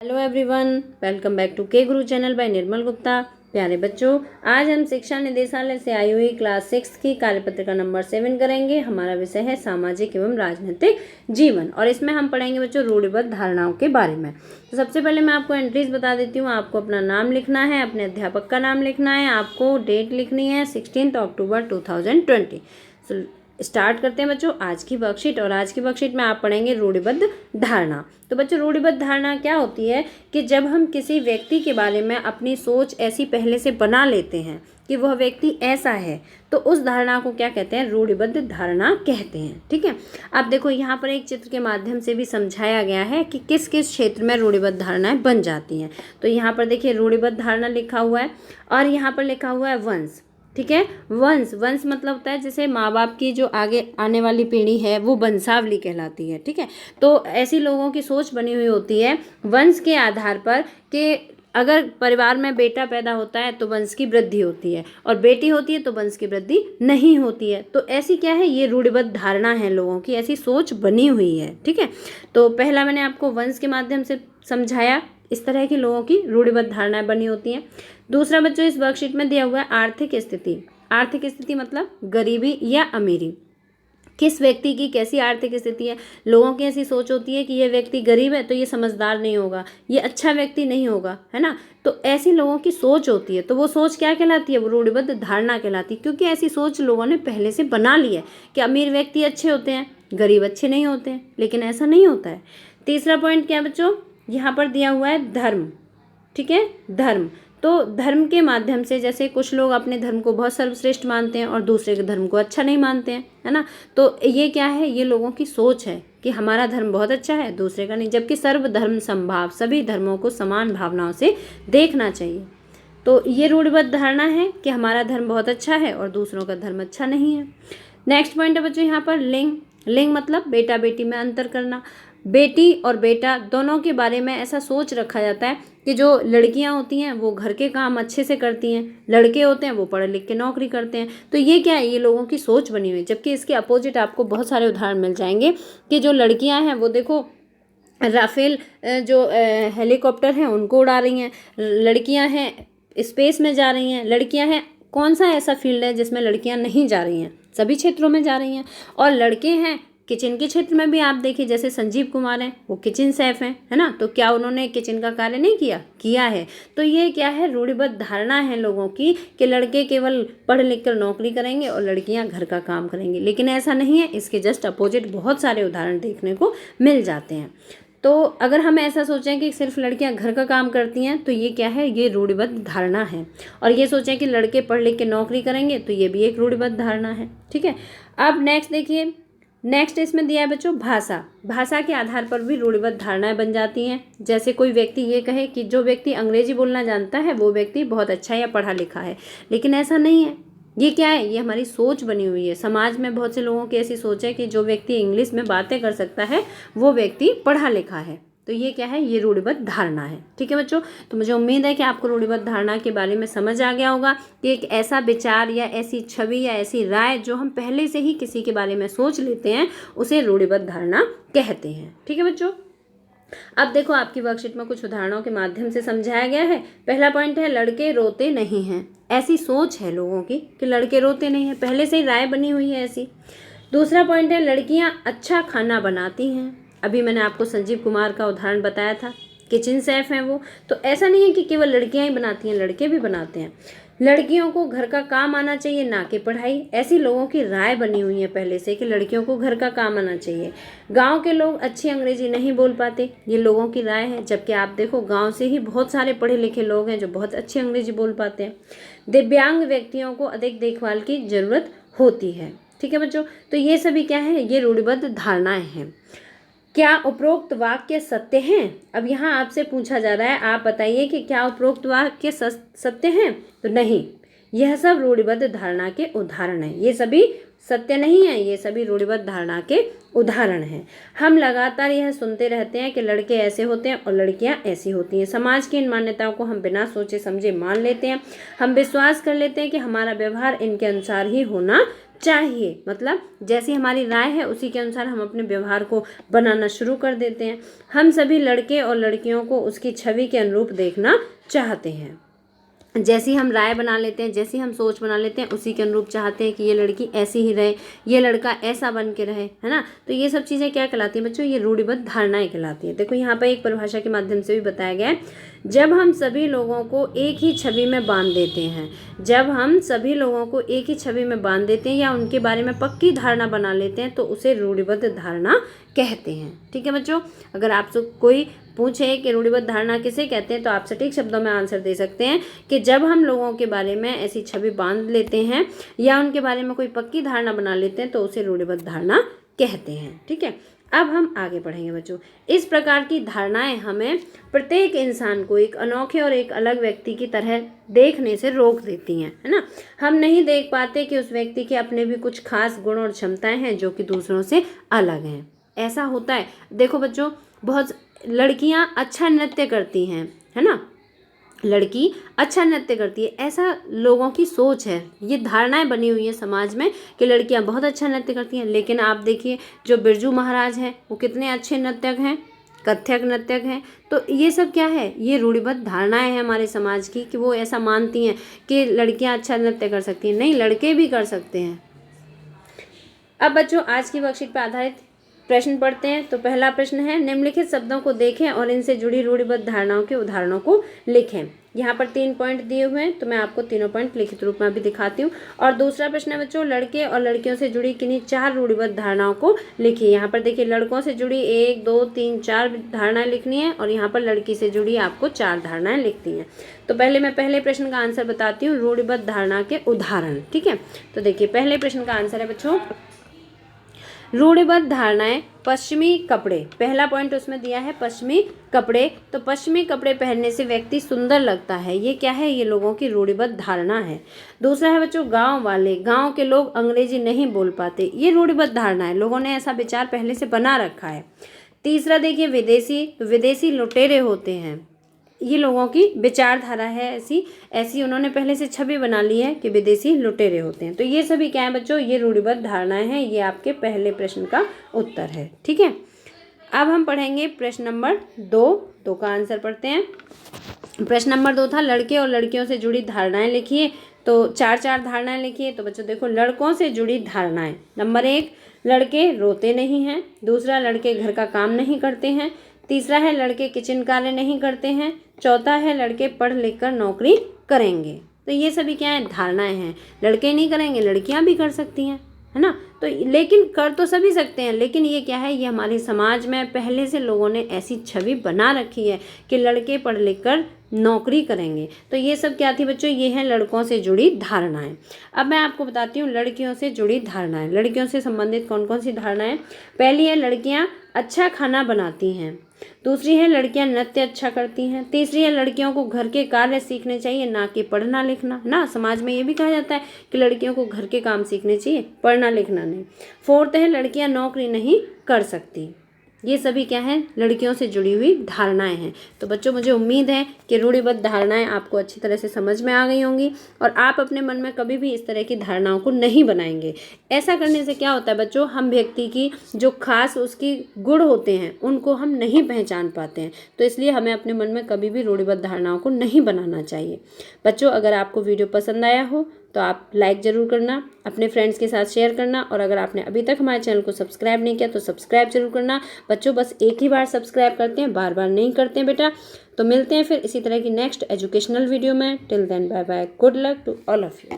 Hello everyone, welcome back to K Guru channel bye निर्मल गुप्ता। प्यारे बच्चों, आज हम शिक्षा निदेशालय से आई हुई क्लास 6 की कार्यपत्रिका नंबर 7 करेंगे। हमारा विषय है सामाजिक एवं राजनीतिक जीवन और इसमें हम पढ़ेंगे बच्चों रूढ़िबद्ध धारणाओं के बारे में। तो सबसे पहले मैं आपको एंट्रीज बता देती हूँ। आपको अपना नाम लिखना है, अपने अध्यापक का नाम लिखना है, आपको डेट लिखनी है 16 अक्टूबर 2020। स्टार्ट करते हैं बच्चों आज की वर्कशीट। और आज की वर्कशीट में आप पढ़ेंगे रूढ़िबद्ध धारणा। तो बच्चों रूढ़िबद्ध धारणा क्या होती है कि जब हम किसी व्यक्ति के बारे में अपनी सोच ऐसी पहले से बना लेते हैं कि वह व्यक्ति ऐसा है, तो उस धारणा को क्या कहते हैं? रूढ़िबद्ध धारणा कहते हैं। ठीक है, आप देखो यहाँ पर एक चित्र के माध्यम से भी समझाया गया है कि किस किस क्षेत्र में रूढ़िबद्ध धारणाएं बन जाती हैं। तो यहाँ पर देखिए रूढ़िबद्ध धारणा लिखा हुआ है और यहाँ पर लिखा हुआ है वंश। ठीक है, वंश मतलब होता है जैसे माँ बाप की जो आगे आने वाली पीढ़ी है वो वंशावली कहलाती है। ठीक है, तो ऐसी लोगों की सोच बनी हुई होती है वंश के आधार पर कि अगर परिवार में बेटा पैदा होता है तो वंश की वृद्धि होती है और बेटी होती है तो वंश की वृद्धि नहीं होती है। तो ऐसी क्या है, ये रूढ़िबद्ध धारणा है, लोगों की ऐसी सोच बनी हुई है। ठीक है, तो पहला मैंने आपको वंश के माध्यम से समझाया, इस तरह की लोगों की रूढ़िबद्ध धारणाएं बनी होती हैं। दूसरा बच्चों इस वर्कशीट में दिया हुआ है आर्थिक स्थिति। आर्थिक स्थिति मतलब गरीबी या अमीरी। किस व्यक्ति की कैसी आर्थिक स्थिति है। लोगों की ऐसी सोच होती है कि ये व्यक्ति गरीब है तो ये समझदार नहीं होगा, ये अच्छा व्यक्ति नहीं होगा, है ना। तो ऐसी लोगों की सोच होती है, तो वो सोच क्या कहलाती है? वो रूढ़िबद्ध धारणा कहलाती है, क्योंकि ऐसी सोच लोगों ने पहले से बना ली है कि अमीर व्यक्ति अच्छे होते हैं, गरीब अच्छे नहीं होते हैं। लेकिन ऐसा नहीं होता है। तीसरा पॉइंट क्या बच्चों, यहाँ पर दिया हुआ है धर्म। ठीक है, धर्म। तो धर्म के माध्यम से जैसे कुछ लोग अपने धर्म को बहुत सर्वश्रेष्ठ मानते हैं और दूसरे के धर्म को अच्छा नहीं मानते हैं, है ना। तो ये क्या है, ये लोगों की सोच है कि हमारा धर्म बहुत अच्छा है, दूसरे का नहीं, जबकि सर्वधर्म समभाव, सभी धर्मों को समान भावनाओं से देखना चाहिए। तो ये रूढ़िबद्ध धारणा है कि हमारा धर्म बहुत अच्छा है और दूसरों का धर्म अच्छा नहीं है। नेक्स्ट पॉइंट है बच्चों यहाँ पर लिंग। लिंग मतलब बेटा बेटी में अंतर करना। बेटी और बेटा दोनों के बारे में ऐसा सोच रखा जाता है कि जो लड़कियां होती हैं वो घर के काम अच्छे से करती हैं, लड़के होते हैं वो पढ़ लिख के नौकरी करते हैं। तो ये क्या है, ये लोगों की सोच बनी हुई है। जबकि इसके अपोजिट आपको बहुत सारे उदाहरण मिल जाएंगे कि जो लड़कियां हैं वो देखो राफेल जो हेलीकॉप्टर हैं उनको उड़ा रही हैं, लड़कियां हैं स्पेस में जा रही हैं, लड़कियां हैं, कौन सा ऐसा फील्ड है जिसमें लड़कियां नहीं जा रही हैं? सभी क्षेत्रों में जा रही हैं। और लड़के हैं किचन के क्षेत्र में भी, आप देखिए जैसे संजीव कुमार हैं वो किचन शेफ हैं, है ना। तो क्या उन्होंने किचन का कार्य नहीं किया है। तो ये क्या है, रूढ़िबद्ध धारणा है लोगों की कि लड़के केवल पढ़ लिख कर नौकरी करेंगे और लड़कियां घर का काम करेंगी। लेकिन ऐसा नहीं है, इसके जस्ट अपोजिट बहुत सारे उदाहरण देखने को मिल जाते हैं। तो अगर हम ऐसा सोचें कि सिर्फ लड़कियां घर का काम करती हैं तो ये क्या है, ये रूढ़िबद्ध धारणा है। और ये सोचें कि लड़के पढ़ लिख के नौकरी करेंगे तो ये भी एक रूढ़िबद्ध धारणा है। ठीक है, अब नेक्स्ट देखिए, नेक्स्ट इसमें दिया है बच्चों भाषा। भाषा के आधार पर भी रूढ़िबद्ध धारणाएं बन जाती हैं। जैसे कोई व्यक्ति ये कहे कि जो व्यक्ति अंग्रेजी बोलना जानता है वो व्यक्ति बहुत अच्छा या पढ़ा लिखा है, लेकिन ऐसा नहीं है। ये क्या है, ये हमारी सोच बनी हुई है। समाज में बहुत से लोगों की ऐसी सोच है कि जो व्यक्ति इंग्लिश में बातें कर सकता है वो व्यक्ति पढ़ा लिखा है। तो ये क्या है, ये रूढ़िबद्ध धारणा है। ठीक है बच्चों, तो मुझे उम्मीद है कि आपको रूढ़िबद्ध धारणा के बारे में समझ आ गया होगा कि एक ऐसा विचार या ऐसी छवि या ऐसी राय जो हम पहले से ही किसी के बारे में सोच लेते हैं उसे रूढ़िबद्ध धारणा कहते हैं। ठीक है बच्चों, अब देखो आपकी वर्कशीट में कुछ उदाहरणों के माध्यम से समझाया गया है। पहला पॉइंट है लड़के रोते नहीं हैं। ऐसी सोच है लोगों की कि लड़के रोते नहीं हैं, पहले से ही राय बनी हुई है ऐसी। दूसरा पॉइंट है लड़कियां अच्छा खाना बनाती हैं। अभी मैंने आपको संजीव कुमार का उदाहरण बताया था, किचन शेफ हैं वो। तो ऐसा नहीं है कि केवल लड़कियां ही बनाती हैं, लड़के भी बनाते हैं। लड़कियों को घर का काम आना चाहिए, ना कि पढ़ाई। ऐसी लोगों की राय बनी हुई है पहले से कि लड़कियों को घर का काम आना चाहिए। गांव के लोग अच्छी अंग्रेजी नहीं बोल पाते, ये लोगों की राय है। जबकि आप देखो गांव से ही बहुत सारे पढ़े लिखे लोग हैं जो बहुत अच्छी अंग्रेजी बोल पाते हैं। दिव्यांग व्यक्तियों को अधिक देखभाल की जरूरत होती है। ठीक है बच्चों, तो ये सभी क्या है, ये रूढ़िबद्ध धारणाएं हैं। क्या उपरोक्त वाक्य सत्य हैं? अब यहाँ आपसे पूछा जा रहा है, आप बताइए कि क्या उपरोक्त वाक्य सत्य हैं? तो नहीं, यह सब रूढ़िबद्ध धारणा के उदाहरण हैं। ये सभी सत्य नहीं है, ये सभी रूढ़िबद्ध धारणा के उदाहरण हैं। हम लगातार यह सुनते रहते हैं कि लड़के ऐसे होते हैं और लड़कियां ऐसी होती हैं। समाज की इन मान्यताओं को हम बिना सोचे समझे मान लेते हैं। हम विश्वास कर लेते हैं कि हमारा व्यवहार इनके अनुसार ही होना चाहिए, मतलब जैसी हमारी राय है उसी के अनुसार हम अपने व्यवहार को बनाना शुरू कर देते हैं। हम सभी लड़के और लड़कियों को उसकी छवि के अनुरूप देखना चाहते हैं। जैसी हम राय बना लेते हैं, जैसी हम सोच बना लेते हैं, उसी के अनुरूप चाहते हैं कि ये लड़की ऐसी ही रहे, ये लड़का ऐसा बन के रहे, है ना। तो ये सब चीज़ें क्या कहलाती हैं बच्चों, ये रूढ़िबद्ध धारणाएं कहलाती हैं। देखो यहाँ पर एक परिभाषा के माध्यम से भी बताया गया है, जब हम सभी लोगों को एक ही छवि में बांध देते हैं, जब हम सभी लोगों को एक ही छवि में बांध देते हैं या उनके बारे में पक्की धारणा बना लेते हैं तो उसे रूढ़िबद्ध धारणा कहते हैं। ठीक है बच्चों, अगर आपसे कोई पूछे कि रूढ़िबद्ध धारणा किसे कहते हैं तो आप सटीक शब्दों में आंसर दे सकते हैं कि जब हम लोगों के बारे में ऐसी छवि बांध लेते हैं या उनके बारे में कोई पक्की धारणा बना लेते हैं तो उसे रूढ़िबद्ध धारणा कहते हैं। ठीक है, अब हम आगे बढ़ेंगे बच्चों। इस प्रकार की धारणाएं हमें प्रत्येक इंसान को एक अनोखे और एक अलग व्यक्ति की तरह देखने से रोक देती हैं, है ना। हम नहीं देख पाते कि उस व्यक्ति के अपने भी कुछ खास गुण और क्षमताएं हैं जो कि दूसरों से अलग हैं। ऐसा होता है, देखो बच्चों, बहुत लड़कियां अच्छा नृत्य करती हैं, है ना, लड़की अच्छा नृत्य करती है, ऐसा लोगों की सोच है, ये धारणाएं बनी हुई हैं समाज में कि लड़कियां बहुत अच्छा नृत्य करती हैं। लेकिन आप देखिए जो बिरजू महाराज हैं वो कितने अच्छे नृत्यक हैं, कथक नृत्यक हैं। तो ये सब क्या है, ये रूढ़िबद्ध धारणाएं हैं हमारे समाज की कि वो ऐसा मानती हैं कि लड़कियां अच्छा नृत्य कर सकती हैं। नहीं, लड़के भी कर सकते हैं। अब बच्चों आज की वर्कशीट पर आधारित प्रश्न पढ़ते हैं। तो पहला प्रश्न है, निम्नलिखित शब्दों को देखें और इनसे जुड़ी रूढ़िबद्ध धारणाओं के उदाहरणों को लिखें। यहाँ पर 3 पॉइंट दिए हुए हैं तो मैं आपको तीनों पॉइंट लिखित रूप में भी दिखाती हूँ। और दूसरा प्रश्न है बच्चों, लड़के और लड़कियों से जुड़ी किन्हीं 4 रूढ़िबद्ध धारणाओं को लिखिए। यहाँ पर देखिए लड़कों से जुड़ी 1 2 3 4 धारणाएं लिखनी है और यहाँ पर लड़की से जुड़ी आपको 4 धारणाएं लिखती हैं। तो पहले मैं पहले प्रश्न का आंसर बताती हूँ, रूढ़िबद्ध धारणा के उदाहरण। ठीक है, तो देखिए पहले प्रश्न का आंसर है बच्चों, रूढ़िबद्ध धारणाएं पश्चिमी कपड़े। पहला पॉइंट उसमें दिया है पश्चिमी कपड़े। तो पश्चिमी कपड़े पहनने से व्यक्ति सुंदर लगता है, ये क्या है, ये लोगों की रूढ़िबद्ध धारणा है। दूसरा है बच्चों, गांव वाले, गांव के लोग अंग्रेजी नहीं बोल पाते, ये रूढ़िबद्ध धारणा है, लोगों ने ऐसा विचार पहले से बना रखा है। तीसरा देखिए विदेशी, तो विदेशी लुटेरे होते हैं, ये लोगों की विचारधारा है, ऐसी उन्होंने पहले से छवि बना ली है कि विदेशी लुटेरे होते हैं। तो ये सभी क्या है बच्चों, ये रूढ़िबद्ध धारणाएं हैं। ये आपके पहले प्रश्न का उत्तर है। ठीक है, अब हम पढ़ेंगे प्रश्न नंबर 2 का आंसर पढ़ते हैं। प्रश्न नंबर 2 था, लड़के और लड़कियों से जुड़ी धारणाएं लिखिए। तो 4 धारणाएं लिखिए। तो बच्चों देखो, लड़कों से जुड़ी धारणाएं, नंबर 1, लड़के रोते नहीं हैं। दूसरा, लड़के घर का काम नहीं करते हैं। तीसरा है, लड़के किचन कार्य नहीं करते हैं। चौथा है, लड़के पढ़ लिख कर नौकरी करेंगे। तो ये सभी क्या है, धारणाएं हैं। लड़के नहीं करेंगे, लड़कियां भी कर सकती हैं, है ना। तो लेकिन कर तो सभी सकते हैं, लेकिन ये क्या है, ये हमारे समाज में पहले से लोगों ने ऐसी छवि बना रखी है कि लड़के पढ़ लिख कर नौकरी करेंगे। तो ये सब क्या थी बच्चों, ये हैं लड़कों से जुड़ी धारणाएं। अब मैं आपको बताती हूँ लड़कियों से जुड़ी धारणाएं। लड़कियों से संबंधित कौन कौन सी धारणाएं। पहली है, लड़कियां अच्छा खाना बनाती हैं। दूसरी है, लड़कियां नृत्य अच्छा करती हैं। तीसरी है, लड़कियों को घर के कार्य सीखने चाहिए, ना कि पढ़ना लिखना, ना। समाज में ये भी कहा जाता है कि लड़कियों को घर के काम सीखने चाहिए, पढ़ना लिखना नहीं। फोर्थ है, लड़कियां नौकरी नहीं कर सकती। ये सभी क्या है, लड़कियों से जुड़ी हुई धारणाएं हैं। तो बच्चों मुझे उम्मीद है कि रूढ़िबद्ध धारणाएं आपको अच्छी तरह से समझ में आ गई होंगी और आप अपने मन में कभी भी इस तरह की धारणाओं को नहीं बनाएंगे। ऐसा करने से क्या होता है बच्चों, हम व्यक्ति की जो खास उसकी गुण होते हैं उनको हम नहीं पहचान पाते हैं। तो इसलिए हमें अपने मन में कभी भी रूढ़िबद्ध धारणाओं को नहीं बनाना चाहिए। बच्चों अगर आपको वीडियो पसंद आया हो तो आप लाइक ज़रूर करना, अपने फ्रेंड्स के साथ शेयर करना, और अगर आपने अभी तक हमारे चैनल को सब्सक्राइब नहीं किया तो सब्सक्राइब जरूर करना। बच्चों बस एक ही बार सब्सक्राइब करते हैं, बार बार नहीं करते हैं बेटा। तो मिलते हैं फिर इसी तरह की नेक्स्ट एजुकेशनल वीडियो में। Till then bye bye, good luck to all of you.